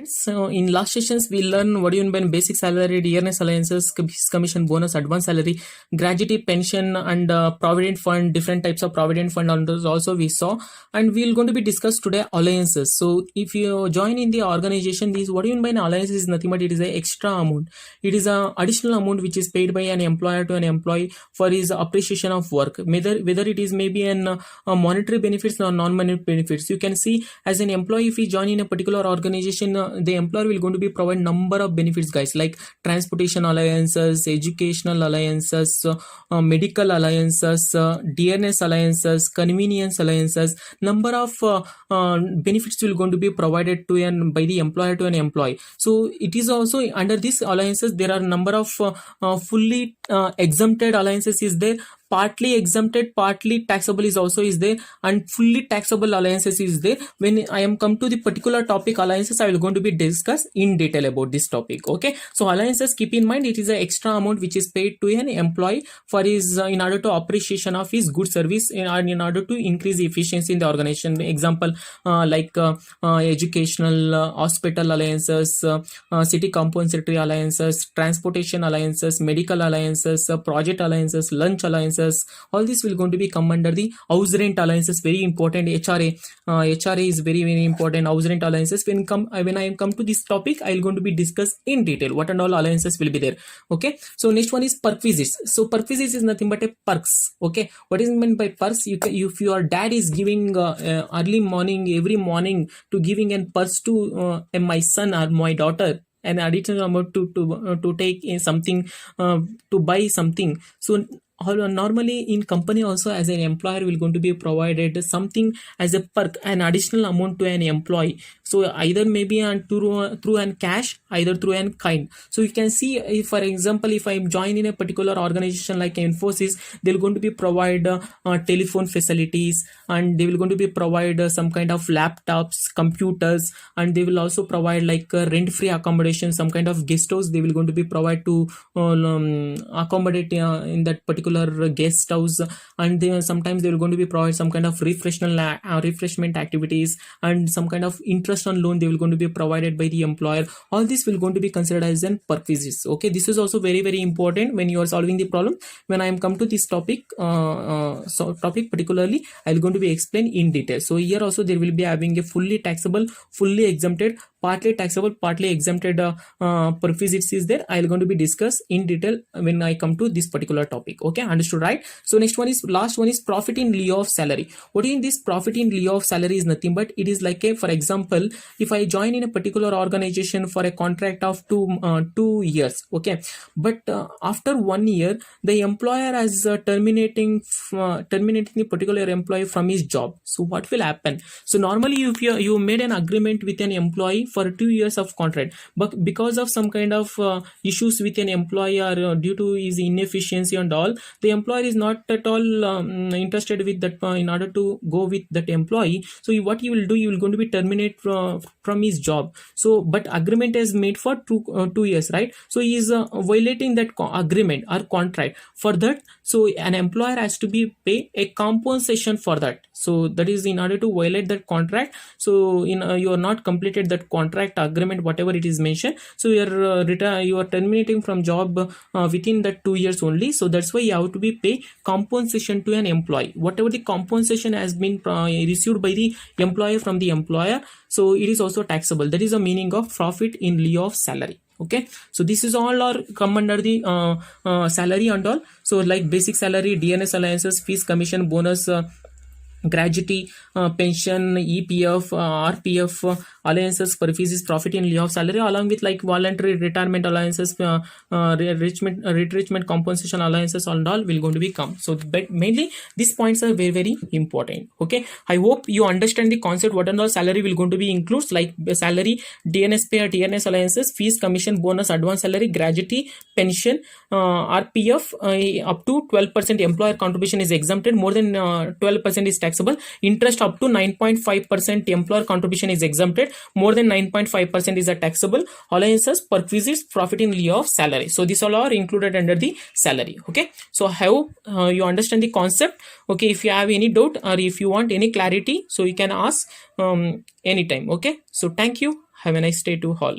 So in last sessions, we learned what do you mean by basic salary, dearness alliances, commission, bonus, advance salary, gratuity, pension, and provident fund. Different types of provident fund and those also we saw, and we're going to be discussed today alliances. So if you join in the organization, these what do you mean by an alliance is nothing but it is a extra amount. It is a additional amount which is paid by an employer to an employee for his appreciation of work. Whether it is maybe a monetary benefits or non-monetary benefits. You can see as an employee if you join in a particular organization, the employer will going to be provide number of benefits guys, like transportation alliances, educational alliances, medical alliances, DNS alliances, convenience alliances. Number of benefits will going to be provided to and by the employer to an employee. So it is also under these alliances there are number of fully exempted alliances is there, partly exempted, partly taxable is also is there, and fully taxable alliances is there. When I am come to the particular topic alliances, I will going to be discuss in detail about this topic. Okay, so alliances, keep in mind it is an extra amount which is paid to an employee for his in order to appreciation of his good service and in order to increase efficiency in the organization. Example educational, hospital alliances, city compensatory alliances, transportation alliances, medical alliances, project alliances, lunch alliances. All this will going to be come under the house rent alliances. Very important. HRA is very important. House rent alliances. When I am come to this topic, I will going to be discuss in detail what and all alliances will be there. Okay. So next one is perk visits. So perk visits is nothing but a perks. Okay. What is meant by perks? If your dad is giving early morning every morning to giving an purse to my son or my daughter, an additional amount to take in something to buy something. So normally in company also as an employer will going to be provided something as a perk, an additional amount to an employee. So either maybe through an cash, either through an kind. So you can see if, for example, if I join in a particular organization like Infosys, they're going to be provide telephone facilities, and they will going to be provide some kind of laptops, computers, and they will also provide like rent-free accommodation, some kind of guest house they will going to be provide to accommodate in that particular guest house, and they, sometimes they will going to be provide some kind of refreshment activities, and some kind of interest on loan they will going to be provided by the employer. All this will going to be considered as an perk visits. Okay, this is also very important when you are solving the problem. When I am come to this topic particularly, I will going to be explain in detail. So here also there will be having a fully taxable, fully exempted, partly taxable, partly exempted perk visits is there. I will going to be discuss in detail when I come to this particular topic. Okay, understood, right? So next one is, last one is profit in lieu of salary. What is this profit in lieu of salary is nothing but it is like a, for example, if I join in a particular organization for a contract of 2 years, okay, but after 1 year the employer has terminating the particular employee from his job. So what will happen? So normally if you made an agreement with an employee for 2 years of contract, but because of some kind of issues with an employee or due to his inefficiency and all, the employer is not at all interested with that in order to go with that employee. So what you will do, you will going to be terminate from his job. So but agreement is made for 2 years, right? So he is violating that agreement or contract. For that, so an employer has to be pay a compensation for that. So that is in order to violate that contract. So in you are not completed that contract agreement, whatever it is mentioned. So you are terminating from job within that 2 years only. So that's why you have to be pay compensation to an employee. Whatever the compensation has been received by the employer from the employer, so it is also taxable. That is the meaning of profit in lieu of salary. Okay, so this is all are come under the salary and all. So like basic salary, DNS alliances, fees, commission, bonus, gratuity, pension, EPF, RPF, alliances, perk visits, profit in lieu of salary, along with like voluntary retirement alliances, retrenchment compensation alliances and all will going to be come. So but mainly these points are very important. Okay, I hope you understand the concept what and all salary will going to be includes, like salary, DNS pay or DNS alliances, fees, commission, bonus, advance salary, gratuity, pension, RPF, up to 12% employer contribution is exempted, more than 12% is taxable, interest up to 9.5% employer contribution is exempted, more than 9.5% is a taxable allowances, perquisites, profit in lieu of salary. So these all are included under the salary. Okay, so I hope you understand the concept. Okay, if you have any doubt or if you want any clarity, so you can ask anytime. Okay, so thank you, have a nice day to all.